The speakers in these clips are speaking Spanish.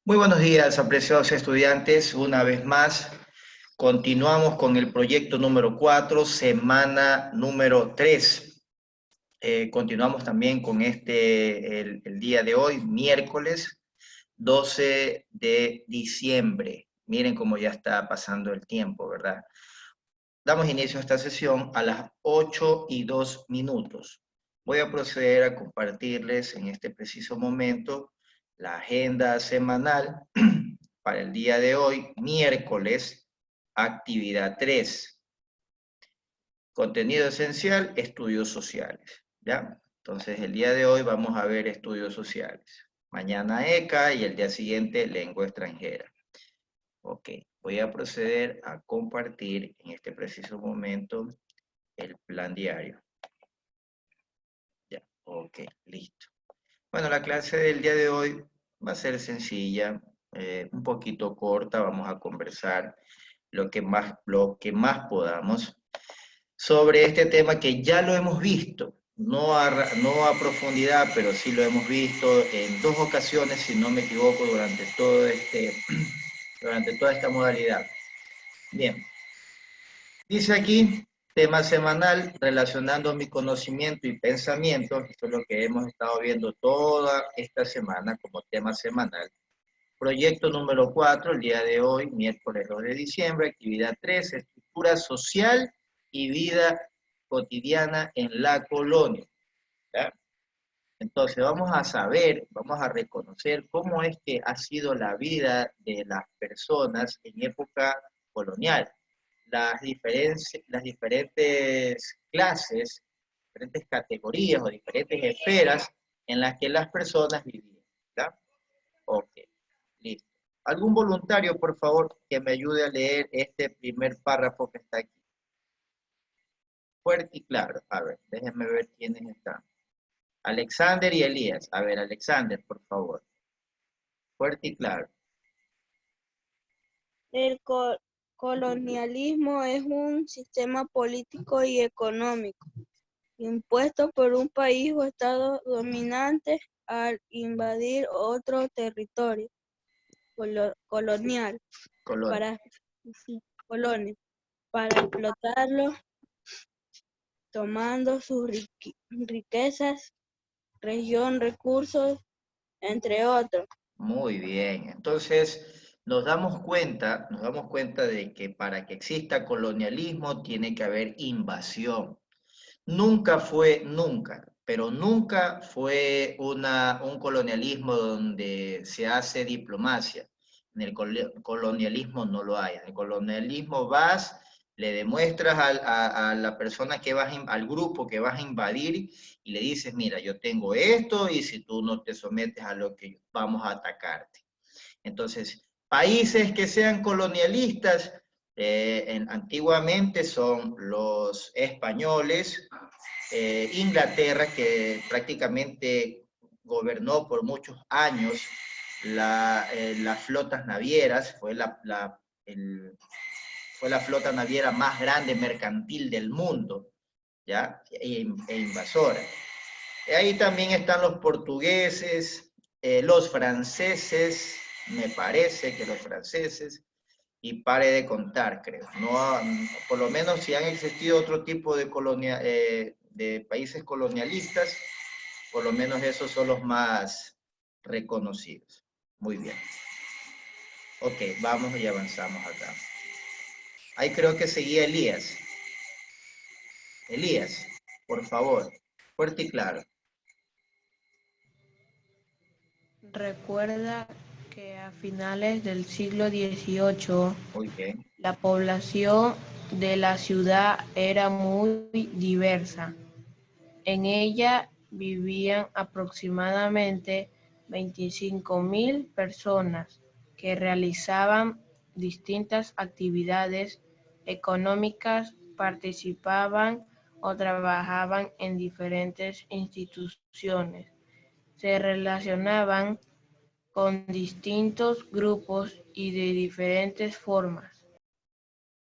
Muy buenos días, apreciados estudiantes. Una vez más, continuamos con el proyecto número 4, semana número 3. Continuamos también con el día de hoy, miércoles 12 de diciembre. Miren cómo ya está pasando el tiempo, ¿verdad? Damos inicio a esta sesión a las 8:02. Voy a proceder a compartirles en este preciso momento la agenda semanal para el día de hoy, miércoles, actividad 3. Contenido esencial, estudios sociales. ¿Ya? Entonces, el día de hoy vamos a ver estudios sociales. Mañana ECA y el día siguiente lengua extranjera. Ok, voy a proceder a compartir en este preciso momento el plan diario. Ya, ok, listo. Bueno, la clase del día de hoy va a ser sencilla, un poquito corta. Vamos a conversar lo que más podamos sobre este tema que ya lo hemos visto, no a profundidad, pero sí lo hemos visto en dos ocasiones, si no me equivoco, durante toda esta modalidad. Bien, dice aquí, tema semanal, relacionando mi conocimiento y pensamiento. Esto es lo que hemos estado viendo toda esta semana como tema semanal. Proyecto número 4, el día de hoy, miércoles 2 de diciembre, actividad 3, estructura social y vida cotidiana en la colonia. ¿Ya? Entonces vamos a reconocer cómo es que ha sido la vida de las personas en época colonial, las diferentes clases, diferentes categorías o diferentes esferas en las que las personas vivían. ¿Ya? Ok, listo. ¿Algún voluntario, por favor, que me ayude a leer este primer párrafo que está aquí? Fuerte y claro. A ver, déjenme ver quiénes están. Alexander y Elías. A ver, Alexander, por favor. Fuerte y claro. El colonialismo es un sistema político y económico impuesto por un país o estado dominante al invadir otro territorio colonial Colonia. para sí, colonia, para explotarlo, tomando sus riquezas, región, recursos, entre otros. Muy bien. Entonces, nos damos cuenta de que para que exista colonialismo tiene que haber invasión. Pero nunca fue un colonialismo donde se hace diplomacia. En el colonialismo no lo hay. En el colonialismo vas, le demuestras a la persona al grupo que vas a invadir y le dices, mira, yo tengo esto y si tú no te sometes a lo que vamos a atacarte. Entonces, países que sean colonialistas, antiguamente son los españoles, Inglaterra, que prácticamente gobernó por muchos años las flotas navieras, fue la flota naviera más grande mercantil del mundo, ¿ya? E invasora. Ahí también están los portugueses, los franceses, me parece que los franceses, y pare de contar, creo. No, por lo menos si han existido otro tipo de países colonialistas, por lo menos esos son los más reconocidos. Muy bien. Ok, vamos y avanzamos acá. Ahí creo que seguía Elías. Elías, por favor, fuerte y claro. Recuerda que a finales del siglo XVIII Muy bien. la población de la ciudad era muy diversa. En ella vivían aproximadamente 25.000 personas que realizaban distintas actividades económicas, participaban o trabajaban en diferentes instituciones, se relacionaban con distintos grupos y de diferentes formas.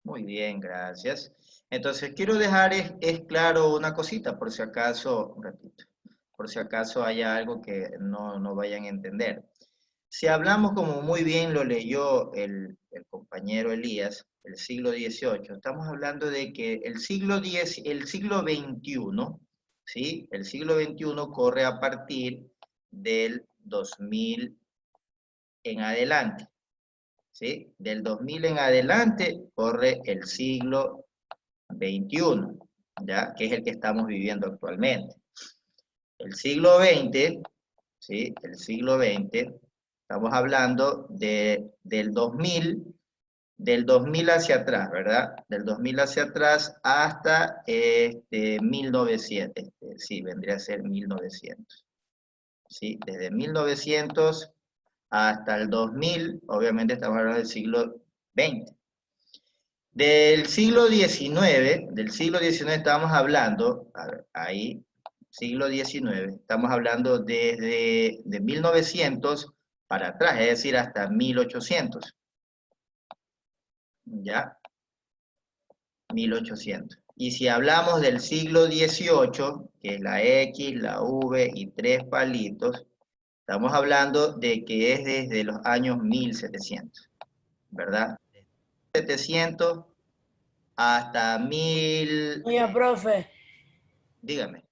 Muy bien, gracias. Entonces, quiero dejar es claro una cosita, por si acaso, un ratito, por si acaso haya algo que no vayan a entender. Si hablamos, como muy bien lo leyó el compañero Elías, el siglo XVIII, estamos hablando de que el siglo XXI, ¿sí? El siglo XXI corre a partir del 2000 en adelante, ¿sí? Del 2000 en adelante corre el siglo XXI, ¿ya? Que es el que estamos viviendo actualmente. El siglo XX, ¿sí? El siglo XX, estamos hablando del 2000 hacia atrás, ¿verdad? Del 2000 hacia atrás hasta 1900, sí, vendría a ser 1900, ¿sí? Desde 1900 hasta el 2000, obviamente estamos hablando del siglo XX. Del siglo XIX estamos hablando, a ver, ahí, siglo XIX, estamos hablando desde de 1900 para atrás, es decir, hasta 1800, ¿ya? 1800. Y si hablamos del siglo XVIII, que es la X, la V y tres palitos, estamos hablando de que es desde los años 1700, ¿verdad? 700 hasta 1000, Oye, profe, dígame,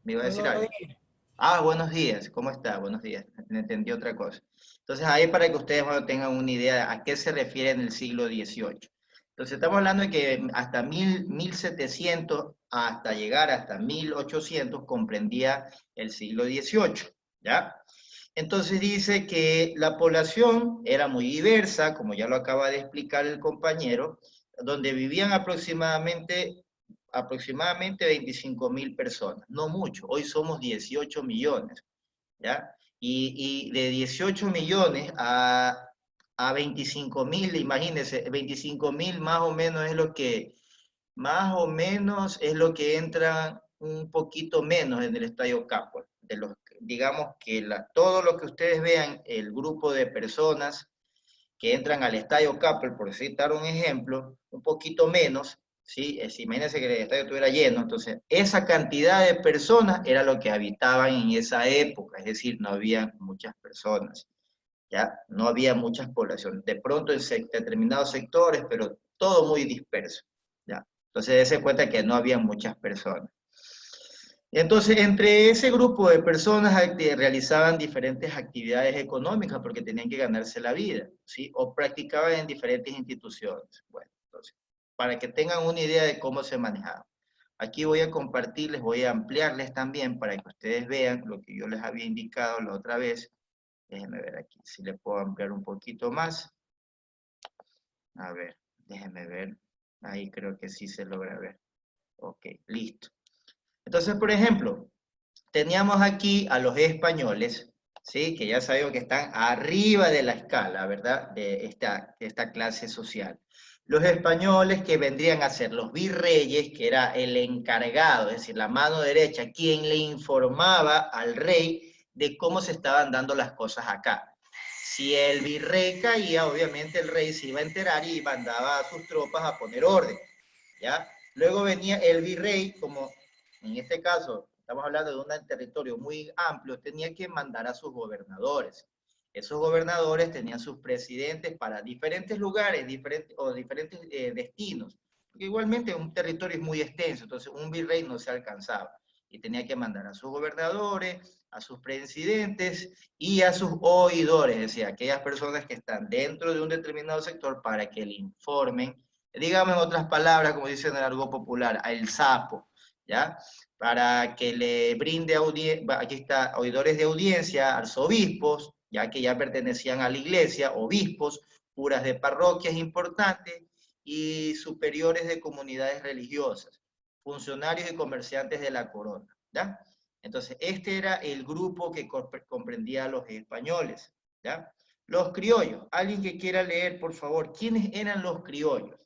me iba a decir buenos algo. días. Ah, buenos días, ¿cómo está? Buenos días, me entendí otra cosa. Entonces, ahí para que ustedes bueno, tengan una idea a qué se refiere en el siglo XVIII. Entonces, estamos hablando de que hasta 1700, hasta llegar hasta 1800, comprendía el siglo XVIII, ¿ya? Entonces dice que la población era muy diversa, como ya lo acaba de explicar el compañero, donde vivían aproximadamente 25.000 personas, no mucho, hoy somos 18 millones, ¿ya? Y de 18 millones a 25.000, imagínense, 25.000 más o menos es lo que entra un poquito menos en el Estadio Capua. Digamos que todo lo que ustedes vean, el grupo de personas que entran al Estadio Capel, por citar un ejemplo, un poquito menos, ¿sí? Imagínense que el estadio estuviera lleno, entonces esa cantidad de personas era lo que habitaban en esa época, es decir, no había muchas personas, ¿ya? No había muchas poblaciones, de pronto en determinados sectores, pero todo muy disperso, ¿ya? Entonces, dése cuenta que no había muchas personas. Entonces, entre ese grupo de personas realizaban diferentes actividades económicas porque tenían que ganarse la vida, ¿sí? O practicaban en diferentes instituciones. Bueno, entonces, para que tengan una idea de cómo se manejaba. Aquí voy a compartirles, voy a ampliarles también para que ustedes vean lo que yo les había indicado la otra vez. Déjenme ver aquí, si le puedo ampliar un poquito más. A ver, déjenme ver. Ahí creo que sí se logra ver. Ok, listo. Entonces, por ejemplo, teníamos aquí a los españoles, ¿sí? Que ya sabemos que están arriba de la escala, ¿verdad? De esta clase social. Los españoles que vendrían a ser los virreyes, que era el encargado, es decir, la mano derecha, quien le informaba al rey de cómo se estaban dando las cosas acá. Si el virrey caía, obviamente el rey se iba a enterar y mandaba a sus tropas a poner orden, ¿ya? Luego venía el virrey, como en este caso estamos hablando de un territorio muy amplio, tenía que mandar a sus gobernadores. Esos gobernadores tenían sus presidentes para diferentes lugares diferentes destinos. Porque igualmente un territorio es muy extenso, entonces un virrey no se alcanzaba. Y tenía que mandar a sus gobernadores, a sus presidentes y a sus oidores, es decir, aquellas personas que están dentro de un determinado sector para que le informen, digamos en otras palabras, como dicen en el argot popular, al sapo, ¿ya? Para que le brinde aquí está, oidores de audiencia, arzobispos, ya que ya pertenecían a la iglesia, obispos, curas de parroquias importantes y superiores de comunidades religiosas, funcionarios y comerciantes de la corona, ¿ya? Entonces, este era el grupo que comprendía a los españoles, ¿ya? Los criollos, alguien que quiera leer, por favor, ¿quiénes eran los criollos?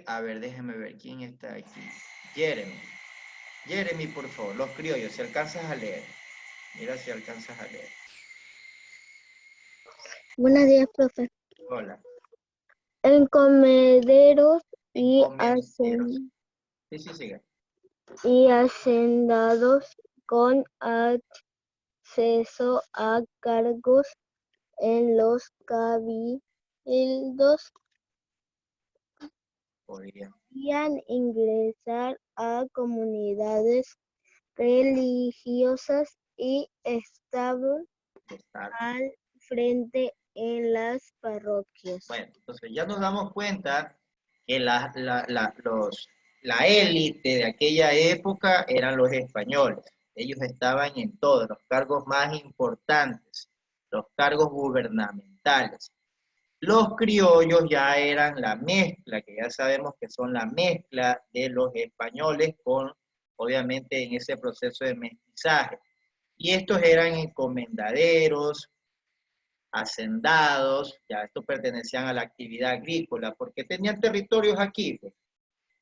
A ver, déjeme ver, ¿quién está aquí? Jeremy. Jeremy, por favor, los criollos, si alcanzas a leer. Mira si alcanzas a leer. Buenos días, profe. Hola. Encomederos y, Encomenderos. Sí, siga. y hacendados con acceso a cargos en los cabildos, Podía podían ingresar a comunidades religiosas y estaban estar. al frente en las parroquias. Bueno, entonces ya nos damos cuenta que la élite de aquella época eran los españoles. Ellos estaban en todos los cargos más importantes, los cargos gubernamentales. Los criollos ya eran la mezcla, que ya sabemos que son la mezcla de los españoles con, obviamente, en ese proceso de mestizaje. Y estos eran encomendaderos, hacendados, ya estos pertenecían a la actividad agrícola, porque tenían territorios aquí, pues.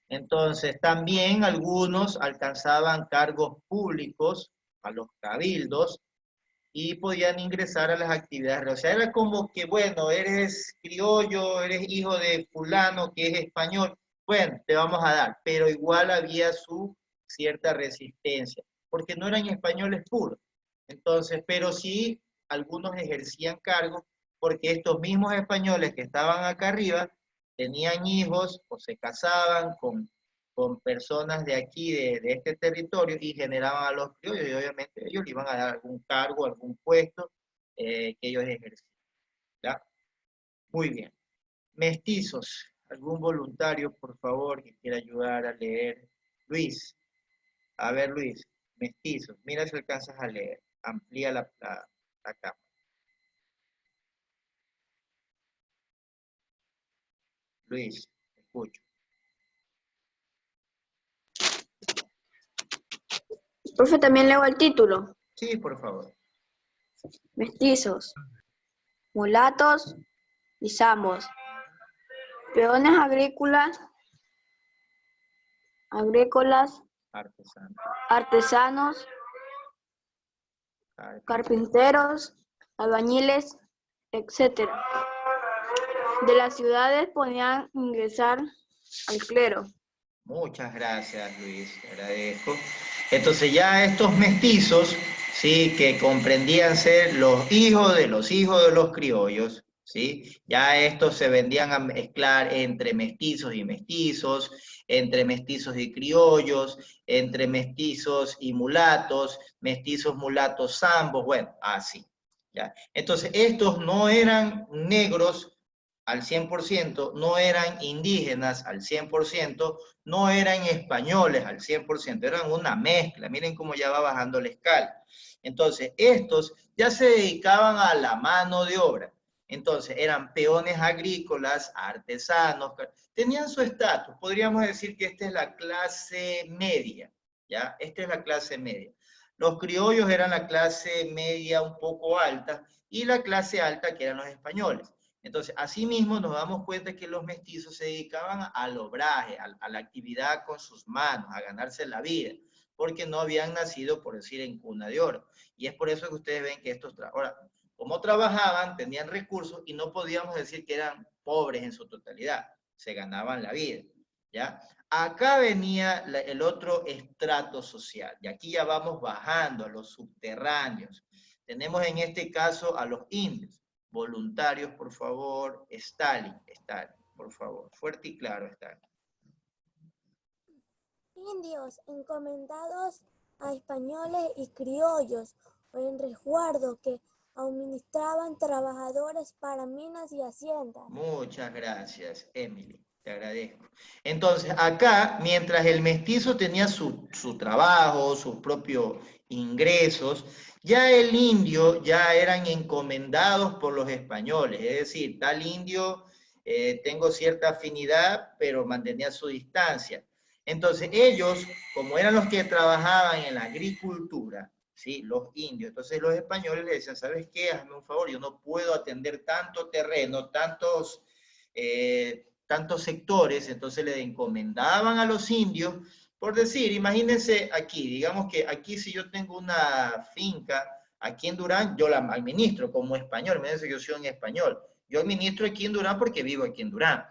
Entonces, también algunos alcanzaban cargos públicos a los cabildos y podían ingresar a las actividades. O sea, era como que, bueno, eres criollo, eres hijo de fulano que es español, bueno, te vamos a dar, pero igual había su cierta resistencia, porque no eran españoles puros. Entonces, pero sí, algunos ejercían cargos, porque estos mismos españoles que estaban acá arriba tenían hijos o se casaban con personas de aquí, de este territorio, y generaban a los criollos, y obviamente ellos le iban a dar algún cargo, algún puesto que ellos ejercían. ¿Ya? Muy bien. Mestizos. ¿Algún voluntario, por favor, que quiera ayudar a leer? Luis. A ver, Luis. Mestizos. Mira si alcanzas a leer. Amplía la cámara. Luis, escucho. Profe, también leo el título. Sí, por favor. Mestizos, mulatos y zambos. Peones agrícolas, Artesano. artesanos, carpinteros, albañiles, etc. De las ciudades podían ingresar al clero. Muchas gracias, Luis, te agradezco. Entonces ya estos mestizos, sí, que comprendían ser los hijos de los criollos, sí, ya estos se vendían a mezclar entre mestizos y mestizos, entre mestizos y criollos, entre mestizos y mulatos, mestizos, mulatos, zambos, bueno, así, ya. Entonces estos no eran negros al 100%, no eran indígenas al 100%, no eran españoles al 100%, eran una mezcla. Miren cómo ya va bajando la escala. Entonces, estos ya se dedicaban a la mano de obra. Entonces, eran peones agrícolas, artesanos, tenían su estatus. Podríamos decir que esta es la clase media, ¿ya? Esta es la clase media. Los criollos eran la clase media un poco alta y la clase alta que eran los españoles. Entonces, asimismo nos damos cuenta que los mestizos se dedicaban al obraje, a la actividad con sus manos, a ganarse la vida, porque no habían nacido, por decir, en cuna de oro. Y es por eso que ustedes ven que estos, ahora, como trabajaban, tenían recursos y no podíamos decir que eran pobres en su totalidad, se ganaban la vida, ¿ya? Acá venía el otro estrato social, y aquí ya vamos bajando a los subterráneos. Tenemos en este caso a los indios. Voluntarios, por favor. Stalin, por favor. Fuerte y claro, Stalin. Indios encomendados a españoles y criollos o en resguardo que administraban trabajadores para minas y haciendas. Muchas gracias, Emily. Te agradezco. Entonces, acá, mientras el mestizo tenía su trabajo, sus propios ingresos, ya el indio ya eran encomendados por los españoles. Es decir, tal indio, tengo cierta afinidad, pero mantenía su distancia. Entonces, ellos, como eran los que trabajaban en la agricultura, ¿sí? Los indios, entonces los españoles le decían, ¿sabes qué? Hazme un favor, yo no puedo atender tanto terreno, tantos sectores, entonces le encomendaban a los indios, por decir, imagínense aquí, digamos que aquí si yo tengo una finca aquí en Durán, yo la administro como español, imagínense que yo soy un español, yo administro aquí en Durán porque vivo aquí en Durán,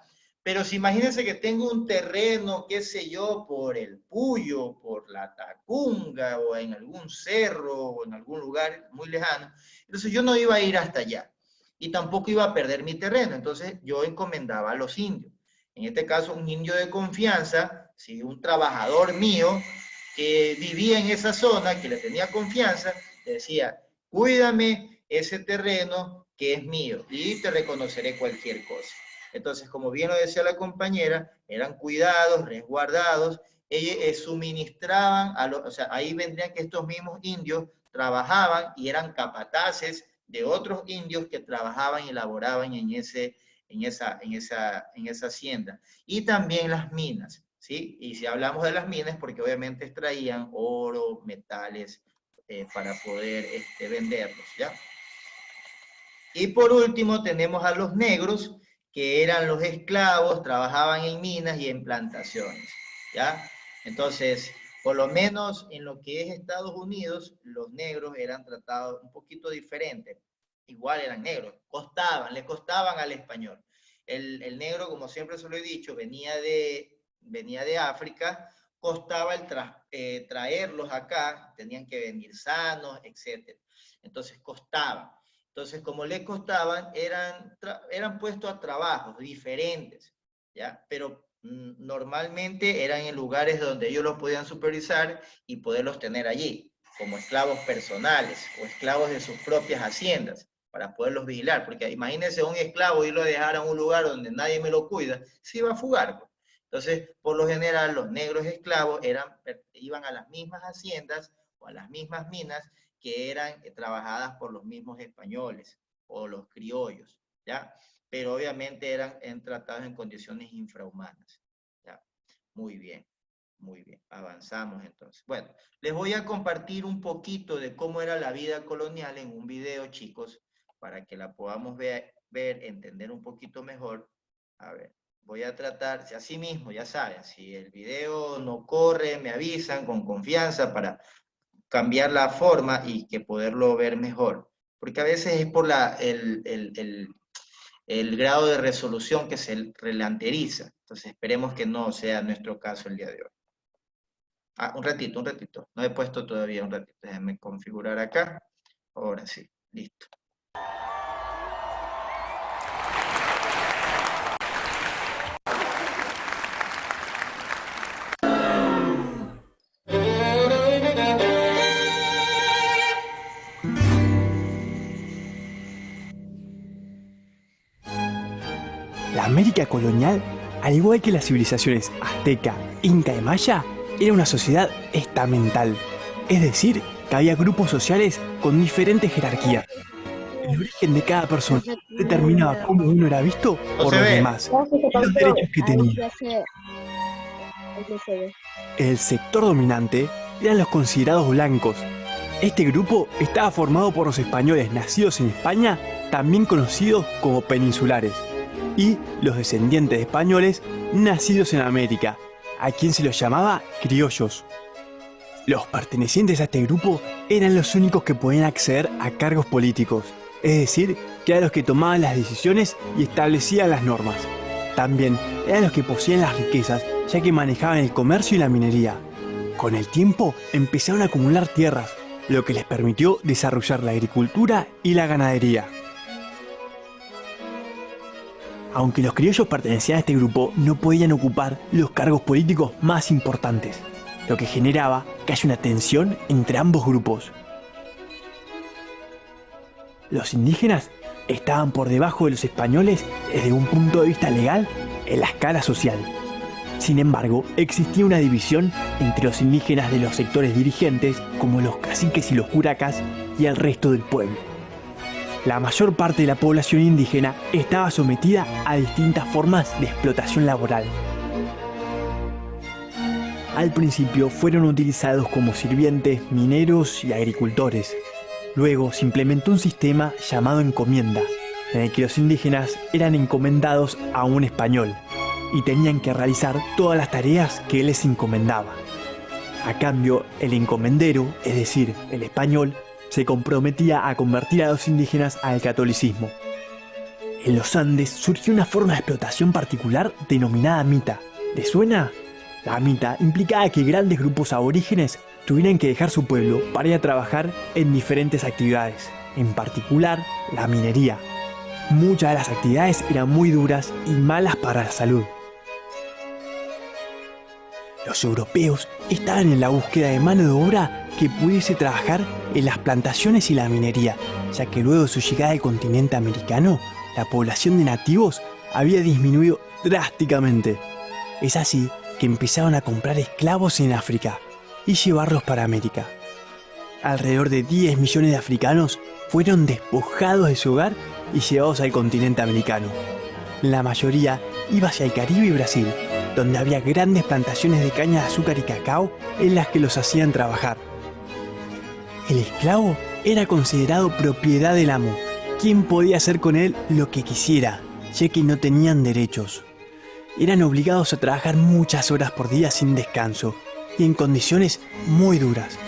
Pero si imagínense que tengo un terreno, qué sé yo, por el Puyo, por la Tacunga, o en algún cerro, o en algún lugar muy lejano, entonces yo no iba a ir hasta allá. Y tampoco iba a perder mi terreno. Entonces yo encomendaba a los indios. En este caso, un indio de confianza, ¿sí? Un trabajador mío que vivía en esa zona, que le tenía confianza, le decía, cuídame ese terreno que es mío y te reconoceré cualquier cosa. Entonces, como bien lo decía la compañera, eran cuidados, resguardados, ellos suministraban, o sea, ahí vendrían que estos mismos indios trabajaban y eran capataces de otros indios que trabajaban y laboraban en esa hacienda. Y también las minas, ¿sí? Y si hablamos de las minas, porque obviamente extraían oro, metales, para poder venderlos, ¿ya? Y por último tenemos a los negros, que eran los esclavos, trabajaban en minas y en plantaciones, ¿ya? Entonces, por lo menos en lo que es Estados Unidos, los negros eran tratados un poquito diferente. Igual eran negros, le costaban al español. El negro, como siempre se lo he dicho, venía de África, costaba traerlos acá, tenían que venir sanos, etc. Entonces costaba. Entonces, como les costaban, eran puestos a trabajos diferentes, ¿ya? Pero normalmente eran en lugares donde ellos los podían supervisar y poderlos tener allí, como esclavos personales o esclavos de sus propias haciendas, para poderlos vigilar. Porque imagínense un esclavo y lo dejara en un lugar donde nadie me lo cuida, se iba a fugar, pues. Entonces, por lo general, los negros esclavos iban a las mismas haciendas o a las mismas minas que eran trabajadas por los mismos españoles o los criollos, ¿ya? Pero obviamente eran tratados en condiciones infrahumanas, ¿ya? Muy bien, avanzamos entonces. Bueno, les voy a compartir un poquito de cómo era la vida colonial en un video, chicos, para que la podamos ver, entender un poquito mejor. A ver, voy a tratar, así mismo, ya saben, si el video no corre, me avisan con confianza para cambiar la forma y que poderlo ver mejor. Porque a veces es por el grado de resolución que se relanteriza. Entonces esperemos que no sea nuestro caso el día de hoy. Un ratito. No he puesto todavía un ratito. Déjenme configurar acá. Ahora sí, listo. La América colonial, al igual que las civilizaciones azteca, inca y maya, era una sociedad estamental, es decir, que había grupos sociales con diferentes jerarquías. El origen de cada persona determinaba cómo uno era visto por los demás y los derechos que tenía. El sector dominante eran los considerados blancos. Este grupo estaba formado por los españoles nacidos en España, también conocidos como peninsulares, y los descendientes de españoles nacidos en América, a quien se los llamaba criollos. Los pertenecientes a este grupo eran los únicos que podían acceder a cargos políticos, es decir, que eran los que tomaban las decisiones y establecían las normas. También eran los que poseían las riquezas, ya que manejaban el comercio y la minería. Con el tiempo empezaron a acumular tierras, lo que les permitió desarrollar la agricultura y la ganadería. Aunque los criollos pertenecían a este grupo, no podían ocupar los cargos políticos más importantes, lo que generaba que haya una tensión entre ambos grupos. Los indígenas estaban por debajo de los españoles desde un punto de vista legal en la escala social. Sin embargo, existía una división entre los indígenas de los sectores dirigentes, como los caciques y los curacas, y el resto del pueblo. La mayor parte de la población indígena estaba sometida a distintas formas de explotación laboral. Al principio fueron utilizados como sirvientes, mineros y agricultores. Luego se implementó un sistema llamado encomienda, en el que los indígenas eran encomendados a un español y tenían que realizar todas las tareas que él les encomendaba. A cambio, el encomendero, es decir, el español, se comprometía a convertir a los indígenas al catolicismo. En los Andes surgió una forma de explotación particular denominada mita. ¿Le suena? La mita implicaba que grandes grupos aborígenes tuvieran que dejar su pueblo para ir a trabajar en diferentes actividades, en particular la minería. Muchas de las actividades eran muy duras y malas para la salud. Los europeos estaban en la búsqueda de mano de obra que pudiese trabajar en las plantaciones y la minería, ya que luego de su llegada al continente americano, la población de nativos había disminuido drásticamente. Es así que empezaron a comprar esclavos en África y llevarlos para América. Alrededor de 10 millones de africanos fueron despojados de su hogar y llevados al continente americano. La mayoría iba hacia el Caribe y Brasil, donde había grandes plantaciones de caña de azúcar y cacao en las que los hacían trabajar. El esclavo era considerado propiedad del amo, quien podía hacer con él lo que quisiera, ya que no tenían derechos. Eran obligados a trabajar muchas horas por día sin descanso y en condiciones muy duras.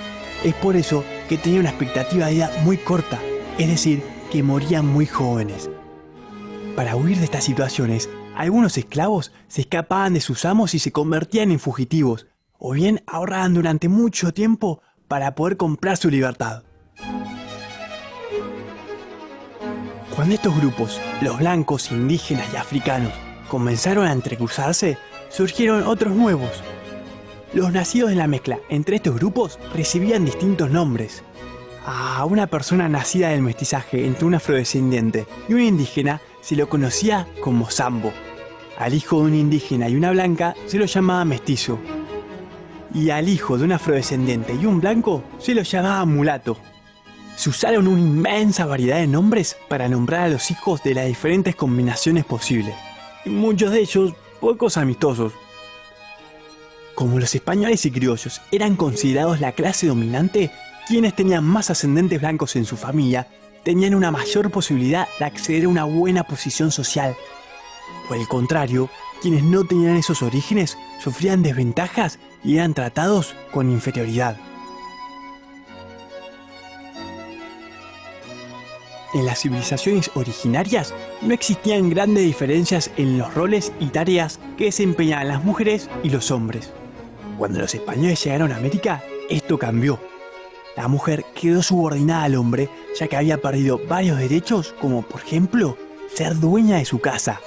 Es por eso que tenían una expectativa de vida muy corta, es decir, que morían muy jóvenes. Para huir de estas situaciones, algunos esclavos se escapaban de sus amos y se convertían en fugitivos, o bien ahorraban durante mucho tiempo para poder comprar su libertad. Cuando estos grupos, los blancos, indígenas y africanos, comenzaron a entrecruzarse, surgieron otros nuevos. Los nacidos en la mezcla entre estos grupos recibían distintos nombres. A una persona nacida del mestizaje entre un afrodescendiente y un indígena se lo conocía como sambo. Al hijo de un indígena y una blanca se lo llamaba mestizo. Y al hijo de un afrodescendiente y un blanco se lo llamaba mulato. Se usaron una inmensa variedad de nombres para nombrar a los hijos de las diferentes combinaciones posibles. Y muchos de ellos pocos amistosos. Como los españoles y criollos eran considerados la clase dominante, quienes tenían más ascendentes blancos en su familia tenían una mayor posibilidad de acceder a una buena posición social. Por el contrario, quienes no tenían esos orígenes sufrían desventajas y eran tratados con inferioridad. En las civilizaciones originarias no existían grandes diferencias en los roles y tareas que desempeñaban las mujeres y los hombres. Cuando los españoles llegaron a América, esto cambió. La mujer quedó subordinada al hombre, ya que había perdido varios derechos, como por ejemplo, ser dueña de su casa.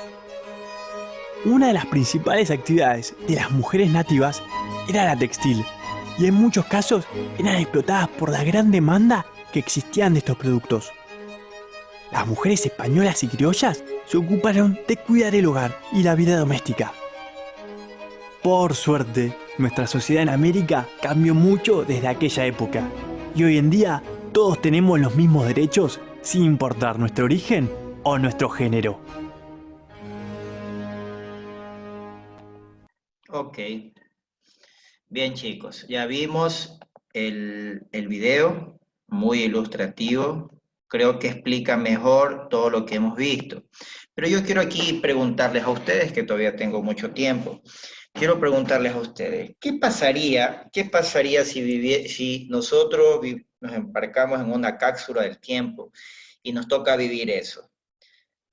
Una de las principales actividades de las mujeres nativas era la textil, y en muchos casos eran explotadas por la gran demanda que existían de estos productos. Las mujeres españolas y criollas se ocuparon de cuidar el hogar y la vida doméstica. Por suerte, nuestra sociedad en América cambió mucho desde aquella época, y hoy en día todos tenemos los mismos derechos sin importar nuestro origen o nuestro género. Ok. Bien, chicos, ya vimos el video, muy ilustrativo. Creo que explica mejor todo lo que hemos visto. Pero yo quiero aquí preguntarles a ustedes, que todavía tengo mucho tiempo. Quiero preguntarles a ustedes, ¿qué pasaría si nosotros nos embarcamos en una cápsula del tiempo y nos toca vivir eso?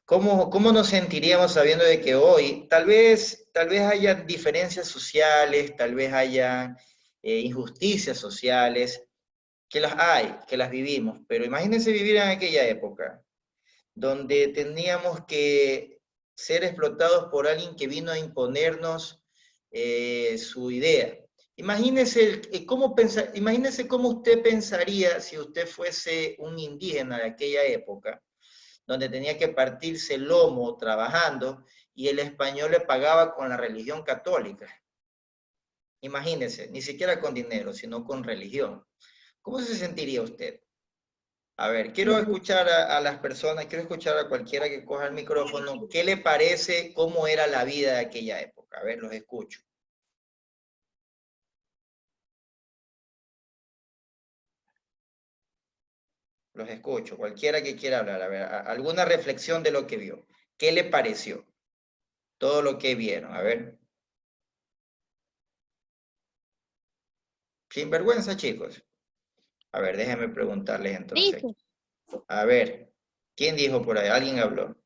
¿Cómo nos sentiríamos sabiendo de que hoy tal vez haya diferencias sociales, tal vez haya injusticias sociales, que las hay, que las vivimos, pero imagínense vivir en aquella época, donde teníamos que ser explotados por alguien que vino a imponernos su idea. Imagínese cómo usted pensaría si usted fuese un indígena de aquella época, donde tenía que partirse el lomo trabajando y el español le pagaba con la religión católica. Imagínese, ni siquiera con dinero, sino con religión. ¿Cómo se sentiría usted? A ver, quiero escuchar a las personas, quiero escuchar a cualquiera que coja el micrófono. ¿Qué le parece cómo era la vida de aquella época? A ver, los escucho. Los escucho, cualquiera que quiera hablar. A ver, alguna reflexión de lo que vio. ¿Qué le pareció? Todo lo que vieron, a ver. Sin vergüenza, chicos. A ver, déjenme preguntarles entonces. A ver, ¿quién dijo por ahí? ¿Alguien habló?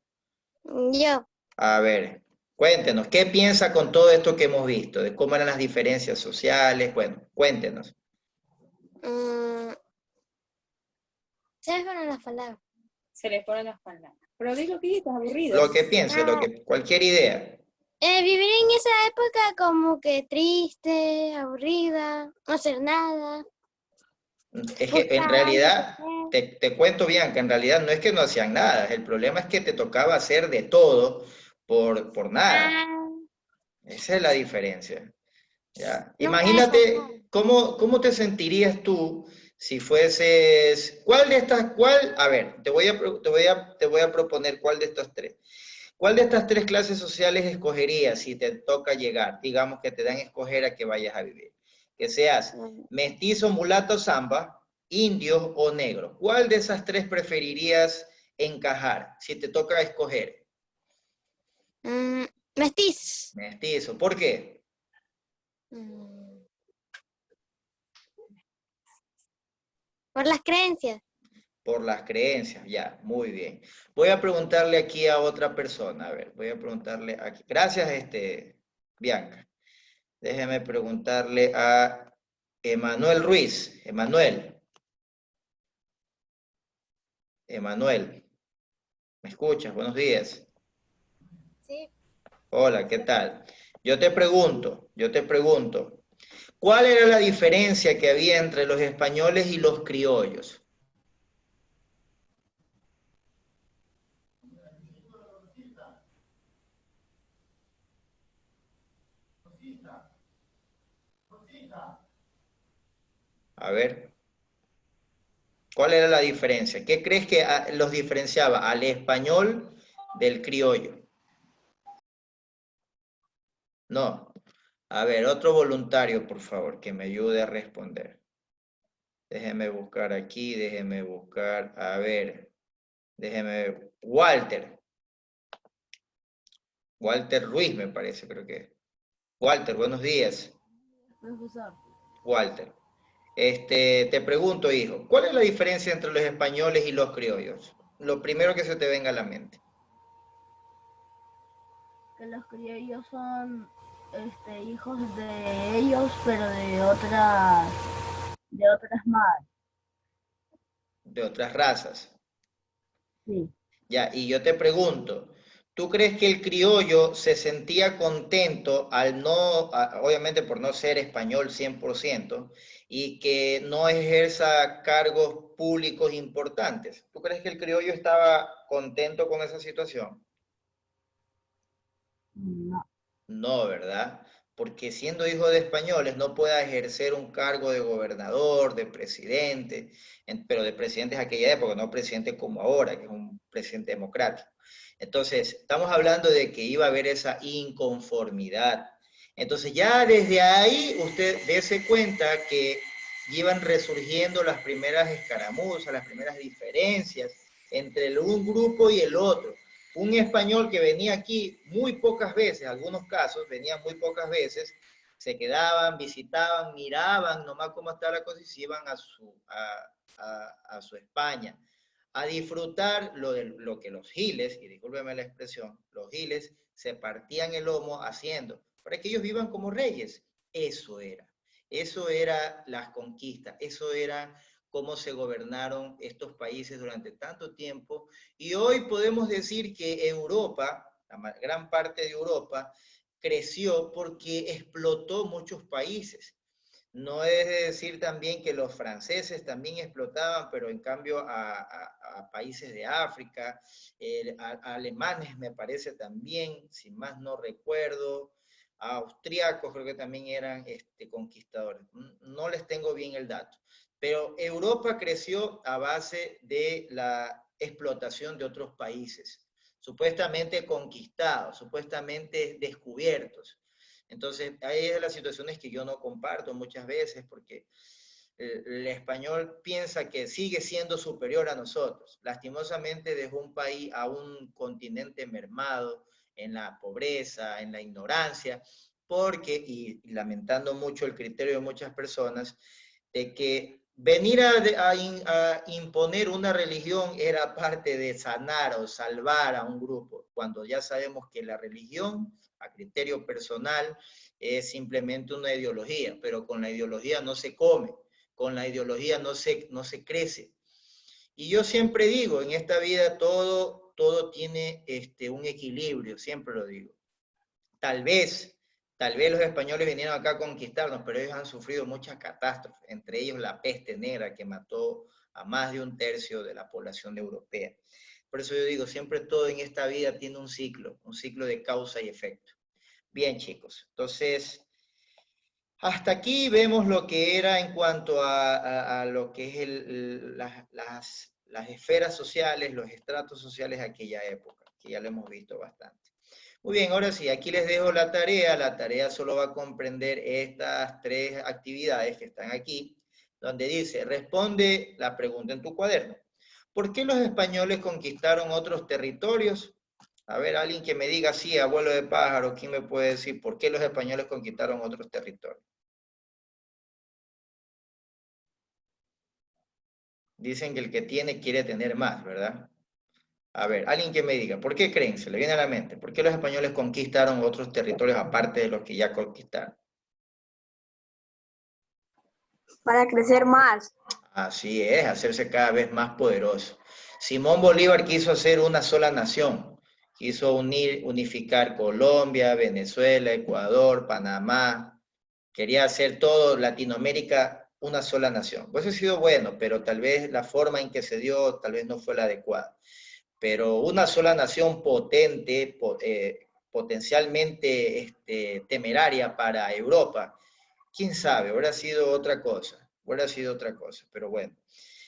Yo, A ver, cuéntenos, ¿qué piensa con todo esto que hemos visto? De cómo eran las diferencias sociales. Bueno, cuéntenos. se me fueron las palabras. Se les ponen las palabras. Pero di lo que dices, aburrido. Lo que piense, cualquier idea. Vivir en esa época como que triste, aburrida, no hacer nada. Es que en realidad, te cuento, Bianca, en realidad no es que no hacían nada. El problema es que te tocaba hacer de todo por nada. Esa es la diferencia. ¿Ya? Imagínate cómo te sentirías tú si fueses, a ver, te voy a proponer cuál de estas tres. ¿Cuál de estas tres clases sociales escogerías si te toca llegar? Digamos que te dan a escoger a que vayas a vivir. Que seas mestizo, mulato, zamba, indio o negro. ¿Cuál de esas tres preferirías encajar si te toca escoger? Mestiz. Mestizo. ¿Por qué? Por las creencias. Por las creencias, ya, muy bien. Voy a preguntarle aquí a otra persona, a ver, voy a preguntarle aquí. Gracias, Bianca. Déjeme preguntarle a Emanuel Ruiz. Emanuel, ¿me escuchas? Buenos días. Sí. Hola, ¿qué tal? Yo te pregunto, ¿cuál era la diferencia que había entre los españoles y los criollos? A ver, ¿cuál era la diferencia? ¿Qué crees que los diferenciaba al español del criollo? No. A ver, otro voluntario, por favor, que me ayude a responder. Déjeme buscar aquí, a ver, Walter. Walter Ruiz, me parece, creo que es. Walter, buenos días. Profesor. Walter. Te pregunto, hijo, ¿cuál es la diferencia entre los españoles y los criollos? Lo primero que se te venga a la mente. Que los criollos son hijos de ellos, pero de otras madres. De otras razas. Sí. Ya, y yo te pregunto, ¿tú crees que el criollo se sentía contento al obviamente por no ser español 100%, y que no ejerza cargos públicos importantes? ¿Tú crees que el criollo estaba contento con esa situación? No. No, ¿verdad? Porque siendo hijo de españoles no puede ejercer un cargo de gobernador, de presidente, pero de presidente de aquella época, no presidente como ahora, que es un presidente democrático. Entonces, estamos hablando de que iba a haber esa inconformidad. Entonces, ya desde ahí usted dése cuenta que iban resurgiendo las primeras escaramuzas, las primeras diferencias entre un grupo y el otro. Un español que venía aquí muy pocas veces, algunos casos venían muy pocas veces, se quedaban, visitaban, miraban nomás cómo está la cosa y se iban a su España a disfrutar lo que los giles, y discúlpeme la expresión, los giles se partían el lomo haciendo, para que ellos vivan como reyes. Eso era las conquistas, eso era cómo se gobernaron estos países durante tanto tiempo, y hoy podemos decir que Europa, la gran parte de Europa, creció porque explotó muchos países. No es decir también que los franceses también explotaban, pero en cambio a países de África, a alemanes me parece también, si más no recuerdo, a austriacos creo que también eran conquistadores. No les tengo bien el dato. Pero Europa creció a base de la explotación de otros países, supuestamente conquistados, supuestamente descubiertos. Entonces, ahí es las situaciones que yo no comparto muchas veces, porque el español piensa que sigue siendo superior a nosotros. Lastimosamente dejó un país a un continente mermado en la pobreza, en la ignorancia, porque, y lamentando mucho el criterio de muchas personas, de que venir a imponer una religión era parte de sanar o salvar a un grupo, cuando ya sabemos que la religión, a criterio personal, es simplemente una ideología, pero con la ideología no se come, con la ideología no se crece. Y yo siempre digo, en esta vida todo tiene un equilibrio, siempre lo digo. Tal vez los españoles vinieron acá a conquistarnos, pero ellos han sufrido muchas catástrofes, entre ellos la peste negra que mató a más de 1/3 de la población europea. Por eso yo digo, siempre todo en esta vida tiene un ciclo de causa y efecto. Bien, chicos, entonces, hasta aquí vemos lo que era en cuanto a lo que es las esferas sociales, los estratos sociales de aquella época, que ya lo hemos visto bastante. Muy bien, ahora sí, aquí les dejo la tarea solo va a comprender estas 3 actividades que están aquí, donde dice, responde la pregunta en tu cuaderno. ¿Por qué los españoles conquistaron otros territorios? A ver, alguien que me diga, sí, abuelo de pájaro, ¿quién me puede decir por qué los españoles conquistaron otros territorios? Dicen que el que tiene quiere tener más, ¿verdad? A ver, alguien que me diga, ¿por qué creen? Se le viene a la mente. ¿Por qué los españoles conquistaron otros territorios aparte de los que ya conquistaron? Para crecer más. Así es, hacerse cada vez más poderoso. Simón Bolívar quiso hacer una sola nación. Quiso unificar Colombia, Venezuela, Ecuador, Panamá. Quería hacer todo Latinoamérica una sola nación. Pues eso ha sido bueno, pero tal vez la forma en que se dio tal vez no fue la adecuada. Pero una sola nación potente, potencialmente temeraria para Europa, quién sabe, hubiera sido otra cosa, pero bueno.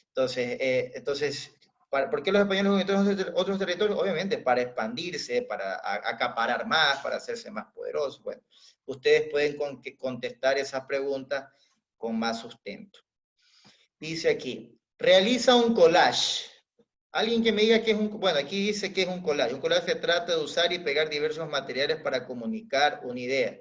Entonces, ¿por qué los españoles conquistaron otros territorios? Obviamente para expandirse, para acaparar más, para hacerse más poderosos. Bueno, ustedes pueden contestar esa pregunta con más sustento. Dice aquí, realiza un collage. Alguien que me diga qué es bueno, aquí dice que es un collage. Un collage se trata de usar y pegar diversos materiales para comunicar una idea.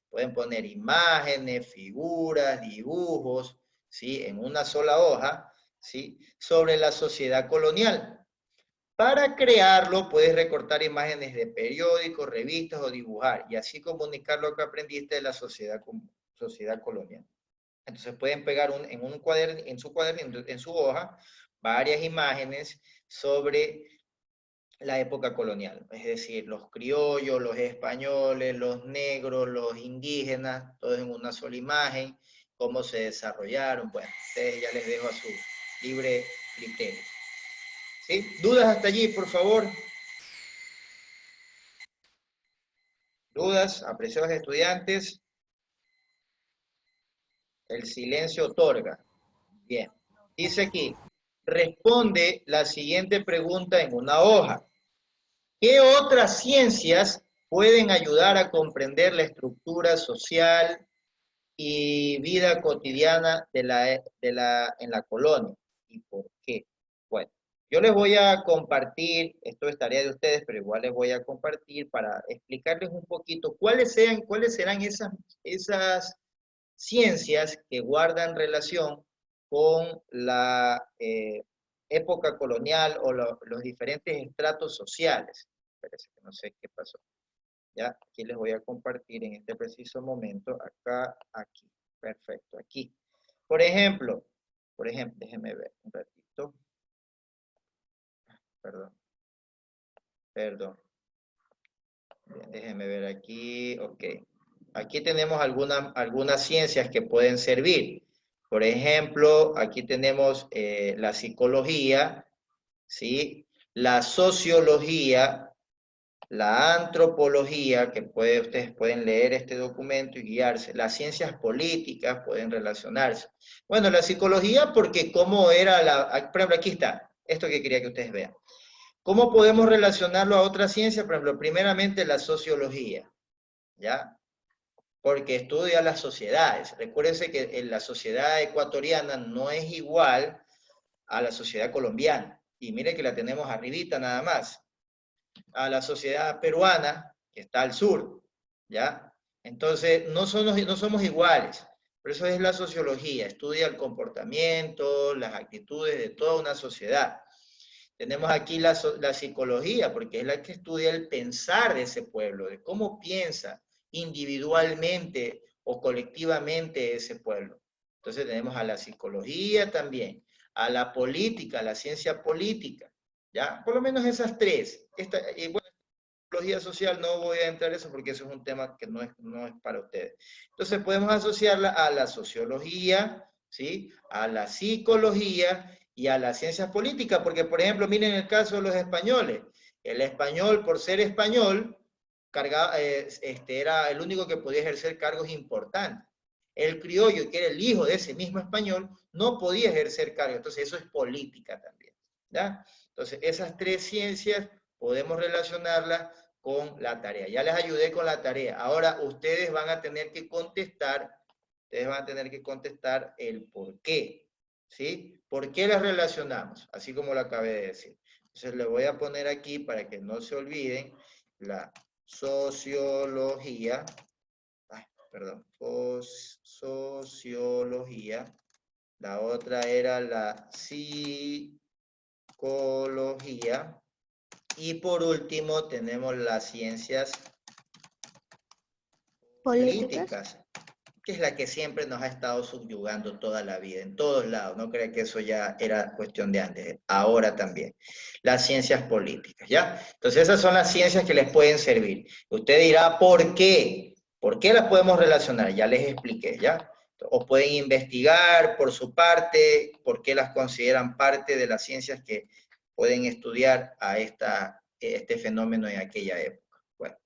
Pueden poner imágenes, figuras, dibujos, ¿sí? En una sola hoja, ¿sí? Sobre la sociedad colonial. Para crearlo, puedes recortar imágenes de periódicos, revistas o dibujar, y así comunicar lo que aprendiste de la sociedad colonial. Entonces pueden pegar en su cuaderno, en su hoja, varias imágenes sobre la época colonial, es decir, los criollos, los españoles, los negros, los indígenas, todos en una sola imagen, cómo se desarrollaron. Bueno, ustedes ya les dejo a su libre criterio. ¿Sí? ¿Dudas hasta allí, por favor? ¿Dudas, apreciados estudiantes? El silencio otorga. Bien. Dice aquí, responde la siguiente pregunta en una hoja. ¿Qué otras ciencias pueden ayudar a comprender la estructura social y vida cotidiana en la colonia? ¿Y por qué? Bueno, yo les voy a compartir, esto es tarea de ustedes, pero igual les voy a compartir para explicarles un poquito cuáles serán esas ciencias que guardan relación con la época colonial o los diferentes estratos sociales. Parece que no sé qué pasó. Ya, aquí les voy a compartir en este preciso momento, acá, aquí. Perfecto, aquí. Por ejemplo, déjenme ver un ratito. Perdón. Bien, déjenme ver aquí, ok. Aquí tenemos algunas ciencias que pueden servir. Por ejemplo, aquí tenemos la psicología, ¿sí? La sociología, la antropología, que ustedes pueden leer este documento y guiarse. Las ciencias políticas pueden relacionarse. Bueno, la psicología, porque cómo era por ejemplo, aquí está, esto que quería que ustedes vean. ¿Cómo podemos relacionarlo a otras ciencias? Por ejemplo, primeramente la sociología, ¿ya? Porque estudia las sociedades. Recuérdense que la sociedad ecuatoriana no es igual a la sociedad colombiana. Y mire que la tenemos arribita nada más. A la sociedad peruana, que está al sur, ¿ya? Entonces, no somos iguales. Por eso es la sociología, estudia el comportamiento, las actitudes de toda una sociedad. Tenemos aquí la psicología, porque es la que estudia el pensar de ese pueblo, de cómo piensa individualmente o colectivamente ese pueblo. Entonces tenemos a la psicología también, a la política, a la ciencia política, ¿ya? Por lo menos esas tres. Y bueno, psicología social no voy a entrar en eso porque eso es un tema que no es para ustedes. Entonces podemos asociarla a la sociología, ¿sí? A la psicología y a las ciencias políticas, porque por ejemplo, miren el caso de los españoles. El español, por ser español, era el único que podía ejercer cargos importantes. El criollo, que era el hijo de ese mismo español, no podía ejercer cargos. Entonces eso es política también, ¿ya? Entonces esas tres ciencias podemos relacionarlas con la tarea. Ya les ayudé con la tarea. Ahora ustedes van a tener que contestar, el por qué, ¿sí? ¿Por qué las relacionamos? Así como lo acabé de decir. Entonces les voy a poner aquí para que no se olviden la sociología, sociología, la otra era la psicología, y por último tenemos las ciencias políticas, que es la que siempre nos ha estado subyugando toda la vida, en todos lados. No crean que eso ya era cuestión de antes, ahora también. Las ciencias políticas, ¿ya? Entonces esas son las ciencias que les pueden servir. Usted dirá, ¿por qué? ¿Por qué las podemos relacionar? Ya les expliqué, ¿ya? O pueden investigar por su parte, por qué las consideran parte de las ciencias que pueden estudiar a este fenómeno en aquella época. Bueno,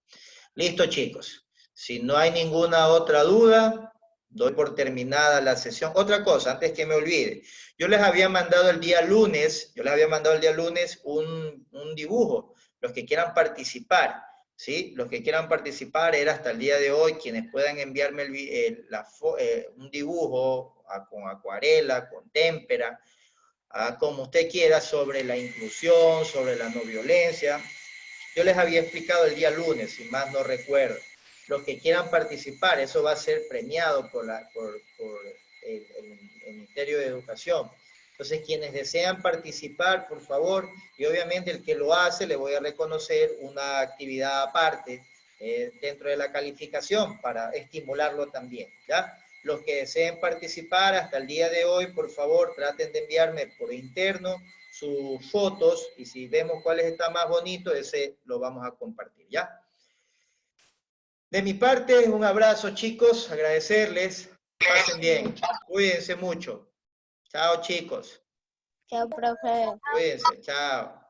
listo chicos. Si no hay ninguna otra duda, doy por terminada la sesión. Otra cosa, antes que me olvide. Yo les había mandado el día lunes, un dibujo. Los que quieran participar, ¿sí? Los que quieran participar era hasta el día de hoy, quienes puedan enviarme un dibujo con acuarela, con témpera, como usted quiera, sobre la inclusión, sobre la no violencia. Yo les había explicado el día lunes, si más no recuerdo. Los que quieran participar, eso va a ser premiado por el Ministerio de Educación. Entonces, quienes desean participar, por favor, y obviamente el que lo hace, le voy a reconocer una actividad aparte dentro de la calificación para estimularlo también, ¿ya? Los que deseen participar hasta el día de hoy, por favor, traten de enviarme por interno sus fotos y si vemos cuál está más bonito, ese lo vamos a compartir, ¿ya? De mi parte, un abrazo, chicos, agradecerles. Pasen bien, cuídense mucho. Chao, chicos. Chao, profe. Cuídense, chao.